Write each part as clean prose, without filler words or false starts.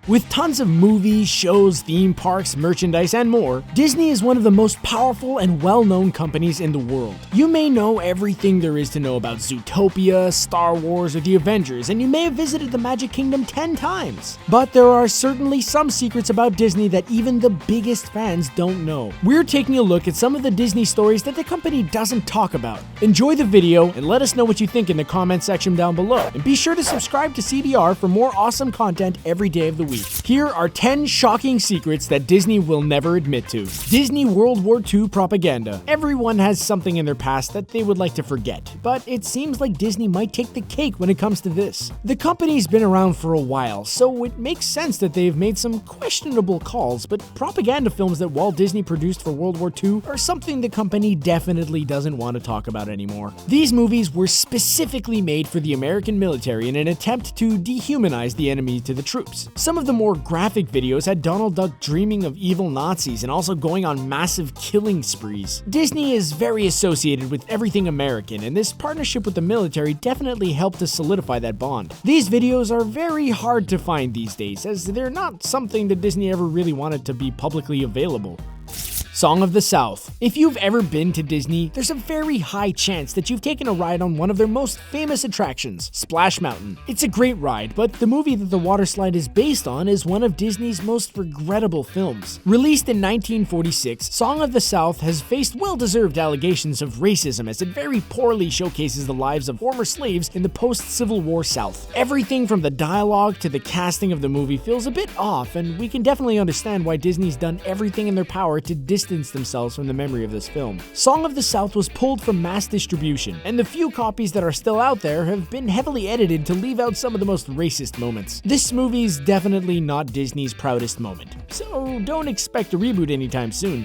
With tons of movies, shows, theme parks, merchandise, and more, Disney is one of the most powerful and well-known companies in the world. You may know everything there is to know about Zootopia, Star Wars, or the Avengers, and you may have visited the Magic Kingdom 10 times. But there are certainly some secrets about Disney that even the biggest fans don't know. We're taking a look at some of the Disney stories that the company doesn't talk about. Enjoy the video and let us know what you think in the comment section down below. And be sure to subscribe to CBR for more awesome content every day of the week. Here are 10 shocking secrets that Disney will never admit to. Disney World War II propaganda. Everyone has something in their past that they would like to forget, but it seems like Disney might take the cake when it comes to this. The company's been around for a while, so it makes sense that they've made some questionable calls, but propaganda films that Walt Disney produced for World War II are something the company definitely doesn't want to talk about anymore. These movies were specifically made for the American military in an attempt to dehumanize the enemy to the troops. Some of the more graphic videos had Donald Duck dreaming of evil Nazis and also going on massive killing sprees. Disney is very associated with everything American, and this partnership with the military definitely helped to solidify that bond. These videos are very hard to find these days, as they're not something that Disney ever really wanted to be publicly available. Song of the South. If you've ever been to Disney, there's a very high chance that you've taken a ride on one of their most famous attractions, Splash Mountain. It's a great ride, but the movie that the water slide is based on is one of Disney's most regrettable films. Released in 1946, Song of the South has faced well-deserved allegations of racism as it very poorly showcases the lives of former slaves in the post-Civil War South. Everything from the dialogue to the casting of the movie feels a bit off, and we can definitely understand why Disney's done everything in their power to distance themselves from the memory of this film. Song of the South was pulled from mass distribution, and the few copies that are still out there have been heavily edited to leave out some of the most racist moments. This movie's definitely not Disney's proudest moment, so don't expect a reboot anytime soon.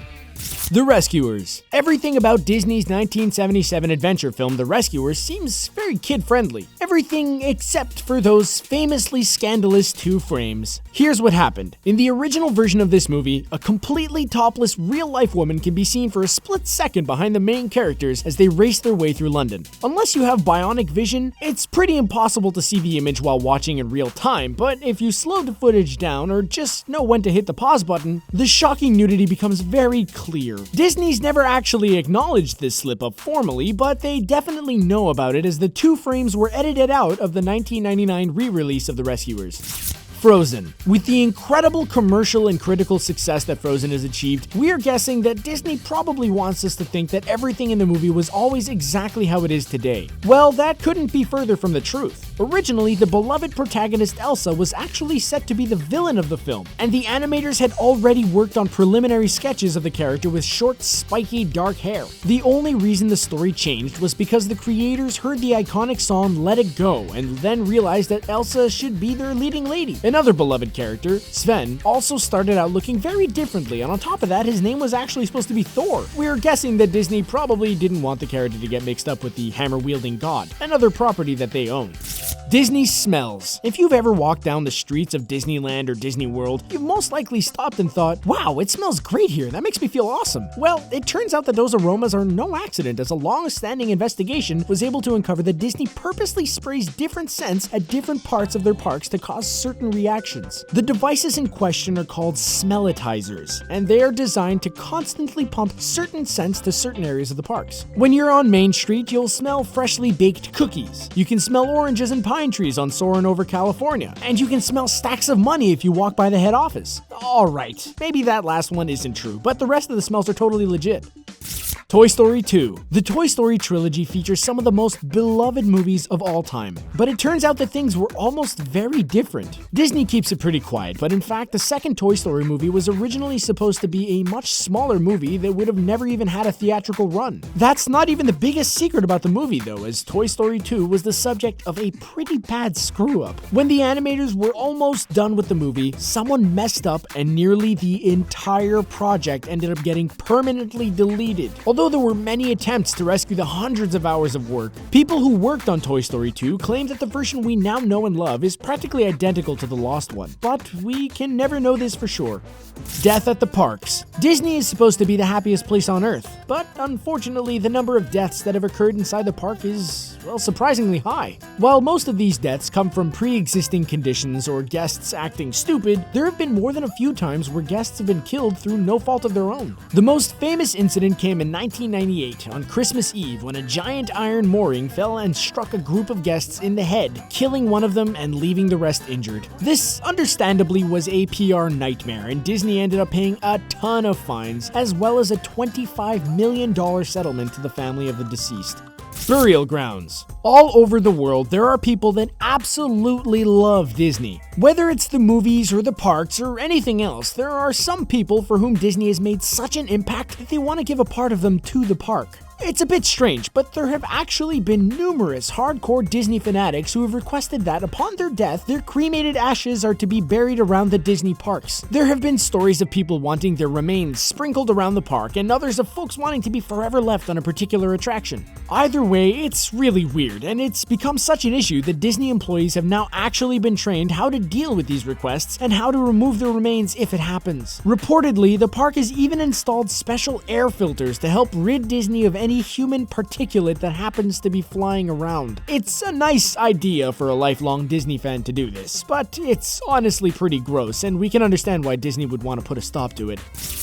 The Rescuers. Everything about Disney's 1977 adventure film The Rescuers seems very kid-friendly. Everything except for those famously scandalous 2 frames. Here's what happened. In the original version of this movie, a completely topless real-life woman can be seen for a split second behind the main characters as they race their way through London. Unless you have bionic vision, it's pretty impossible to see the image while watching in real time, but if you slow the footage down or just know when to hit the pause button, the shocking nudity becomes very clear. Disney's never actually acknowledged this slip-up formally, but they definitely know about it as the 2 frames were edited out of the 1999 re-release of The Rescuers. Frozen. With the incredible commercial and critical success that Frozen has achieved, we are guessing that Disney probably wants us to think that everything in the movie was always exactly how it is today. Well, that couldn't be further from the truth. Originally, the beloved protagonist Elsa was actually set to be the villain of the film, and the animators had already worked on preliminary sketches of the character with short, spiky, dark hair. The only reason the story changed was because the creators heard the iconic song Let It Go, and then realized that Elsa should be their leading lady. Another beloved character, Sven, also started out looking very differently, and on top of that, his name was actually supposed to be Thor. We're guessing that Disney probably didn't want the character to get mixed up with the hammer-wielding god, another property that they own. Disney smells. If you've ever walked down the streets of Disneyland or Disney World, you've most likely stopped and thought, wow, it smells great here, that makes me feel awesome. Well, it turns out that those aromas are no accident, as a long-standing investigation was able to uncover that Disney purposely sprays different scents at different parts of their parks to cause certain reactions. The devices in question are called smellitizers, and they are designed to constantly pump certain scents to certain areas of the parks. When you're on Main Street, you'll smell freshly baked cookies. You can smell oranges and pine trees on soaring over California, and you can smell stacks of money if you walk by the head office. Alright, maybe that last one isn't true, but the rest of the smells are totally legit. Toy Story 2. The Toy Story trilogy features some of the most beloved movies of all time, but it turns out that things were almost very different. Disney keeps it pretty quiet, but in fact, the second Toy Story movie was originally supposed to be a much smaller movie that would have never even had a theatrical run. That's not even the biggest secret about the movie though, as Toy Story 2 was the subject of a pretty bad screw-up. When the animators were almost done with the movie, someone messed up and nearly the entire project ended up getting permanently deleted. Although there were many attempts to rescue the hundreds of hours of work, people who worked on Toy Story 2 claim that the version we now know and love is practically identical to the lost one, but we can never know this for sure. Death at the parks. Disney is supposed to be the happiest place on earth, but unfortunately the number of deaths that have occurred inside the park is is, well, surprisingly high. While most of these deaths come from pre-existing conditions or guests acting stupid, there have been more than a few times where guests have been killed through no fault of their own. The most famous incident came in 1998 on Christmas Eve when a giant iron mooring fell and struck a group of guests in the head, killing one of them and leaving the rest injured. This understandably was a PR nightmare, and Disney ended up paying a ton of fines, as well as a $25 million settlement to the family of the deceased. Burial grounds. All over the world, there are people that absolutely love Disney. Whether it's the movies or the parks or anything else, there are some people for whom Disney has made such an impact that they want to give a part of them to the park. It's a bit strange, but there have actually been numerous hardcore Disney fanatics who have requested that upon their death, their cremated ashes are to be buried around the Disney parks. There have been stories of people wanting their remains sprinkled around the park, and others of folks wanting to be forever left on a particular attraction. Either way, it's really weird, and it's become such an issue that Disney employees have now actually been trained how to deal with these requests and how to remove their remains if it happens. Reportedly, the park has even installed special air filters to help rid Disney of any human particulate that happens to be flying around. It's a nice idea for a lifelong Disney fan to do this, but it's honestly pretty gross, and we can understand why Disney would want to put a stop to it.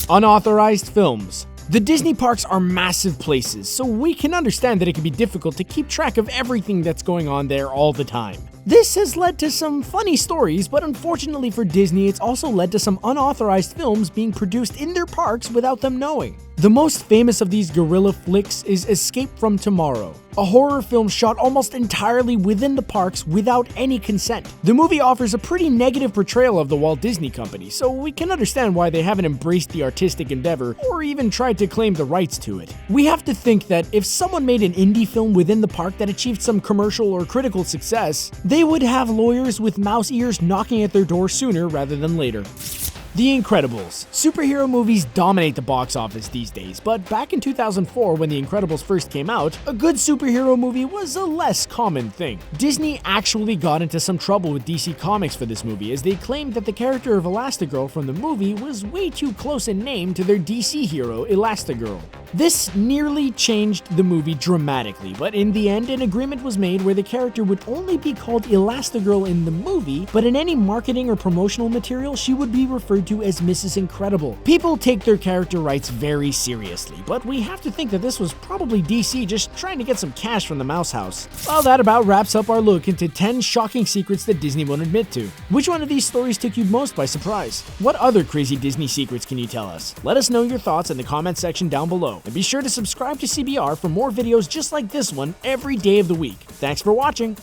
Unauthorized films. The Disney parks are massive places, so we can understand that it can be difficult to keep track of everything that's going on there all the time. This has led to some funny stories, but unfortunately for Disney, it's also led to some unauthorized films being produced in their parks without them knowing. The most famous of these guerrilla flicks is Escape from Tomorrow, a horror film shot almost entirely within the parks without any consent. The movie offers a pretty negative portrayal of the Walt Disney Company, so we can understand why they haven't embraced the artistic endeavor or even tried to claim the rights to it. We have to think that if someone made an indie film within the park that achieved some commercial or critical success, they would have lawyers with mouse ears knocking at their door sooner rather than later. The Incredibles. Superhero movies dominate the box office these days, but back in 2004 when The Incredibles first came out, a good superhero movie was a less common thing. Disney actually got into some trouble with DC Comics for this movie, as they claimed that the character of Elastigirl from the movie was way too close in name to their DC hero, Elastigirl. This nearly changed the movie dramatically, but in the end, an agreement was made where the character would only be called Elastigirl in the movie, but in any marketing or promotional material, she would be referred to as Mrs. Incredible. People take their character rights very seriously, but we have to think that this was probably DC just trying to get some cash from the Mouse House. Well, that about wraps up our look into 10 shocking secrets that Disney won't admit to. Which one of these stories took you most by surprise? What other crazy Disney secrets can you tell us? Let us know your thoughts in the comment section down below, and be sure to subscribe to CBR for more videos just like this one every day of the week. Thanks for watching!